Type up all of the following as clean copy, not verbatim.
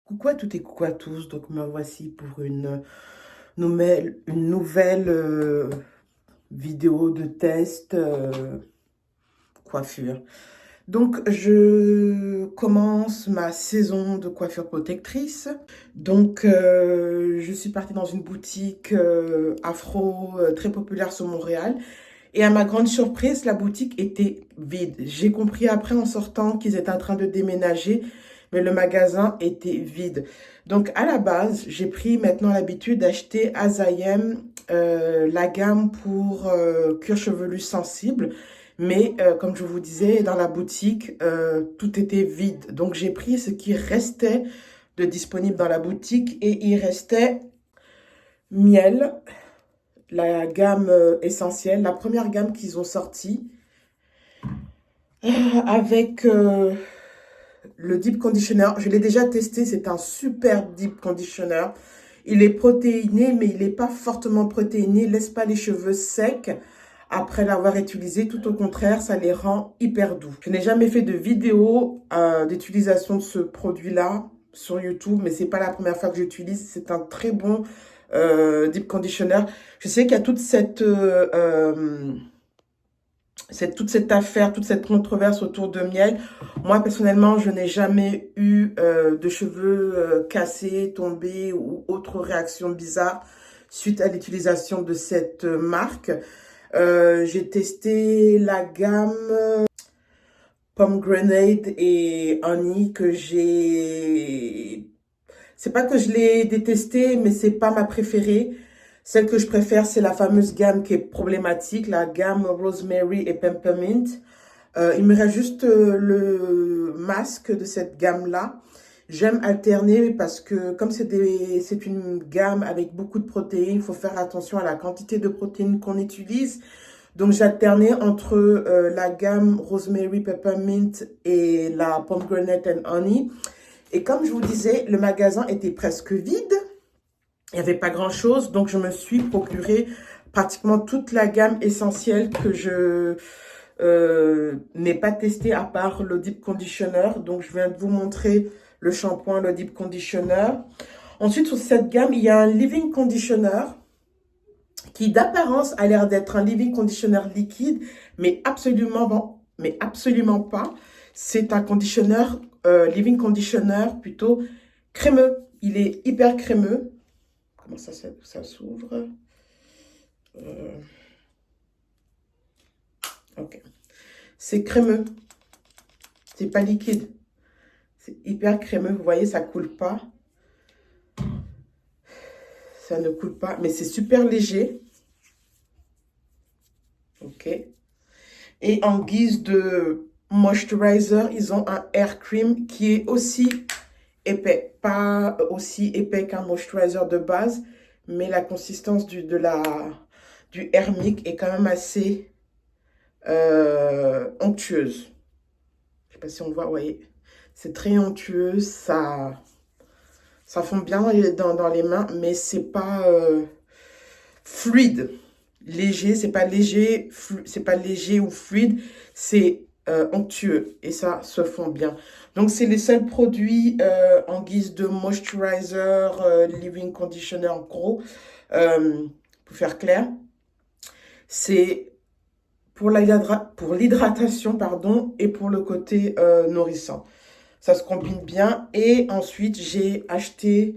Coucou à toutes et coucou à tous, donc me voici pour une nouvelle vidéo de test coiffure. Donc je commence ma saison de coiffure protectrice. Donc je suis partie dans une boutique afro très populaire sur Montréal. Et à ma grande surprise, la boutique était vide. J'ai compris après en sortant qu'ils étaient en train de déménager, mais le magasin était vide. Donc à la base, j'ai pris maintenant l'habitude d'acheter à Zayem la gamme pour cuir chevelu sensible. Mais comme je vous disais, dans la boutique, tout était vide. Donc j'ai pris ce qui restait de disponible dans la boutique et il restait miel, la gamme essentielle, la première gamme qu'ils ont sortie, avec le Deep Conditioner. Je l'ai déjà testé, c'est un super Deep Conditioner. Il est protéiné, mais il n'est pas fortement protéiné. Il laisse pas les cheveux secs après l'avoir utilisé. Tout au contraire, ça les rend hyper doux. Je n'ai jamais fait de vidéo d'utilisation de ce produit-là sur YouTube, mais c'est pas la première fois que j'utilise. C'est un très bon Deep Conditioner. Je sais qu'il y a toute toute cette affaire, toute cette controverse autour de miel. Moi, personnellement, je n'ai jamais eu de cheveux cassés, tombés ou autre réaction bizarre suite à l'utilisation de cette marque. J'ai testé la gamme Pomegranate et Honey que j'ai... C'est pas que je l'ai détestée, mais c'est pas ma préférée. Celle que je préfère, c'est la fameuse gamme qui est problématique, la gamme Rosemary et Peppermint. Il me reste juste le masque de cette gamme-là. J'aime alterner parce que comme c'est une gamme avec beaucoup de protéines, il faut faire attention à la quantité de protéines qu'on utilise. Donc j'alternais entre la gamme Rosemary Peppermint et la Pomegranate and Honey. Et comme je vous disais, le magasin était presque vide. Il n'y avait pas grand-chose, donc je me suis procuré pratiquement toute la gamme essentielle que je n'ai pas testé à part le Deep Conditioner. Donc, je viens de vous montrer le shampoing, le Deep Conditioner. Ensuite, sur cette gamme, il y a un Living Conditioner qui d'apparence a l'air d'être un Living Conditioner liquide, mais absolument pas. C'est un conditionneur, Living Conditioner plutôt crémeux. Il est hyper crémeux. Comment ça s'ouvre? Ok. C'est crémeux. C'est pas liquide. C'est hyper crémeux. Vous voyez, ça coule pas. Ça ne coule pas. Mais c'est super léger. Ok. Et en guise de moisturizer, ils ont un hair cream qui est aussi épais. Pas aussi épais qu'un moisturizer de base. Mais la consistance du hair mix est quand même assez onctueuse. Je sais pas si on voit, vous voyez. C'est très onctueux, ça fond bien dans les mains, mais c'est pas fluide. Léger, c'est pas léger, c'est pas léger ou fluide, c'est onctueux et ça se fond bien. Donc c'est les seuls produits en guise de moisturizer, living conditioner en gros, pour faire clair. C'est pour l'hydratation, pardon, et pour le côté nourrissant. Ça se combine bien. Et ensuite, j'ai acheté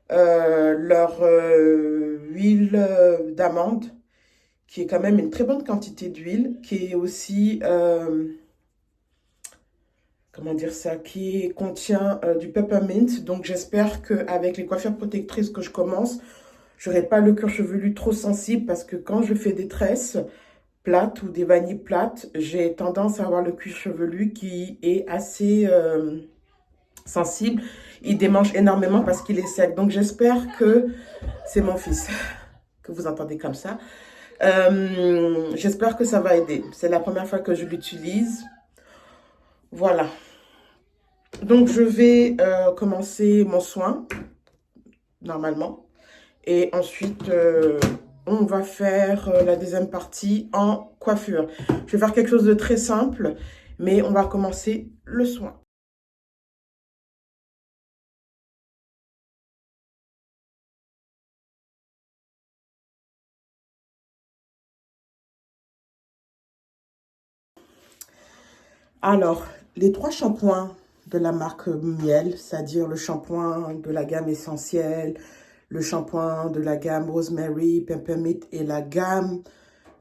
leur huile d'amande, qui est quand même une très bonne quantité d'huile, qui est aussi, comment dire ça, qui contient du peppermint. Donc, j'espère qu'avec les coiffures protectrices que je commence, je n'aurai pas le cuir chevelu trop sensible parce que quand je fais des tresses plates ou des vanilles plates, j'ai tendance à avoir le cuir chevelu qui est assez sensible. Il démange énormément parce qu'il est sec. Donc j'espère que c'est mon fils que vous entendez comme ça. J'espère que ça va aider. C'est la première fois que je l'utilise. Voilà. Donc je vais commencer mon soin normalement. Et ensuite, on va faire la deuxième partie en coiffure. Je vais faire quelque chose de très simple, mais on va commencer le soin. Alors, les 3 shampoings de la marque Miel, c'est-à-dire le shampoing de la gamme essentielle, le shampoing de la gamme Rosemary, Peppermint et la gamme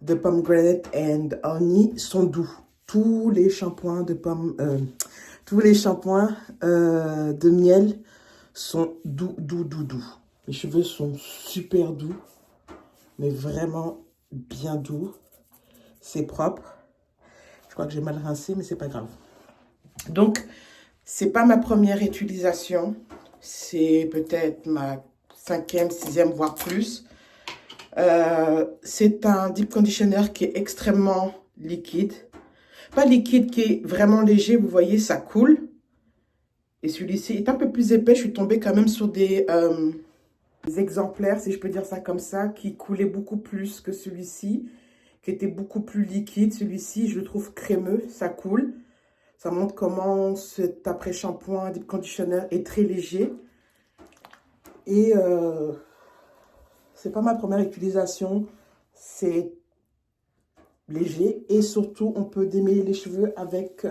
de Pomegranate and Honey sont doux. Tous les shampoings de miel sont doux, doux, doux, doux. Mes cheveux sont super doux, mais vraiment bien doux. C'est propre. Je crois que j'ai mal rincé, mais c'est pas grave. Donc, c'est pas ma première utilisation. C'est peut-être ma 5e, 6e, voire plus. C'est un deep conditioner qui est extrêmement liquide. Pas liquide, qui est vraiment léger. Vous voyez, ça coule. Et celui-ci est un peu plus épais. Je suis tombée quand même sur des exemplaires, si je peux dire ça comme ça, qui coulaient beaucoup plus que celui-ci, qui était beaucoup plus liquide. Celui-ci, je le trouve crémeux, ça coule. Ça montre comment cet après-shampoing deep conditioner est très léger. Et c'est pas ma première utilisation. C'est léger. Et surtout, on peut démêler les cheveux avec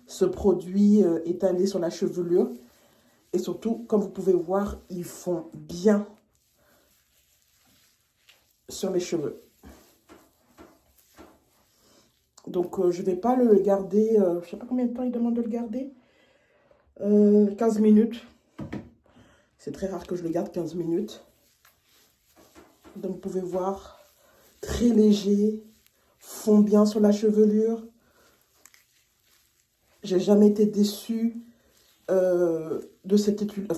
ce produit étalé sur la chevelure. Et surtout, comme vous pouvez voir, ils font bien sur mes cheveux. Donc, je ne vais pas le garder, je ne sais pas combien de temps il demande de le garder. 15 minutes. C'est très rare que je le garde 15 minutes. Donc, vous pouvez voir, très léger, fond bien sur la chevelure. J'ai jamais été déçue de cette étude,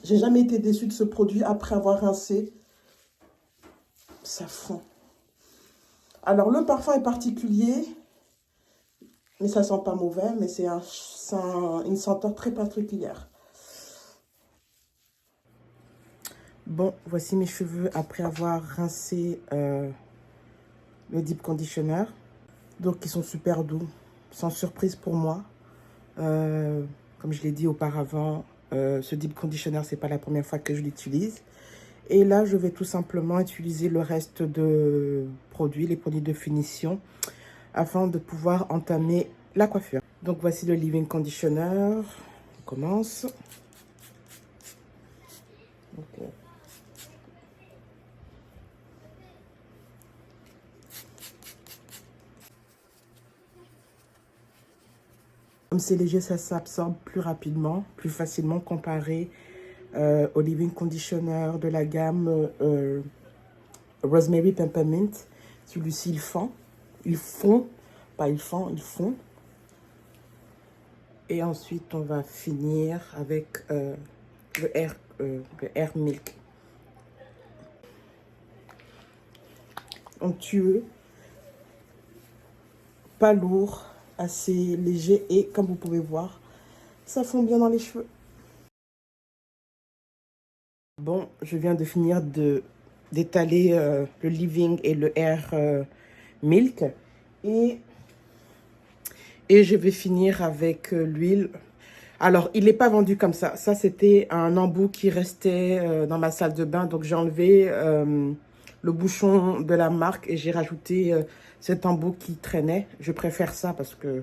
j'ai jamais été déçue de ce produit après avoir rincé. Ça fond. Alors, le parfum est particulier, mais ça sent pas mauvais, mais c'est une senteur très particulière. Bon, voici mes cheveux après avoir rincé le deep conditioner. Donc, ils sont super doux, sans surprise pour moi. Comme je l'ai dit auparavant, ce deep conditioner, c'est pas la première fois que je l'utilise. Et là, je vais tout simplement utiliser le reste de produits, les produits de finition, afin de pouvoir entamer la coiffure. Donc, voici le leave-in conditioner. On commence. Okay. Comme c'est léger, ça s'absorbe plus rapidement, plus facilement comparé au leave-in conditioner de la gamme Rosemary Peppermint. Celui-ci, il fond. Il fond. Pas il fond, il fond. Et ensuite, on va finir avec le Air Milk. Onctueux. Pas lourd. Assez léger. Et comme vous pouvez voir, ça fond bien dans les cheveux. Bon, je viens de finir d'étaler le leave-in et le Air Milk. Et je vais finir avec l'huile. Alors, il n'est pas vendu comme ça. Ça, c'était un embout qui restait dans ma salle de bain. Donc, j'ai enlevé le bouchon de la marque et j'ai rajouté cet embout qui traînait. Je préfère ça parce que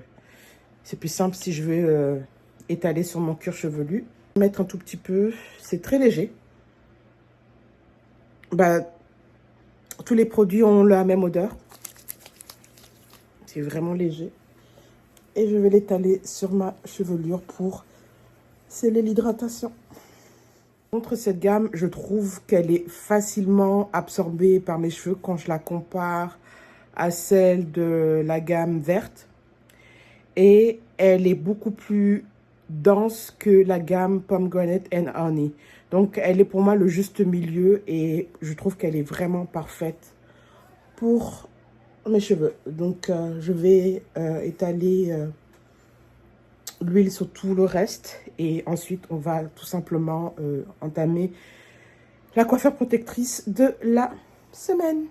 c'est plus simple si je veux étaler sur mon cuir chevelu. Mettre un tout petit peu. C'est très léger. Bah, tous les produits ont la même odeur. C'est vraiment léger. Et je vais l'étaler sur ma chevelure pour sceller l'hydratation. Contre cette gamme, je trouve qu'elle est facilement absorbée par mes cheveux quand je la compare à celle de la gamme verte. Et elle est beaucoup plus dense que la gamme Pomegranate and Honey. Donc, elle est pour moi le juste milieu et je trouve qu'elle est vraiment parfaite pour mes cheveux. Donc, je vais étaler l'huile sur tout le reste. Et ensuite, on va tout simplement entamer la coiffure protectrice de la semaine.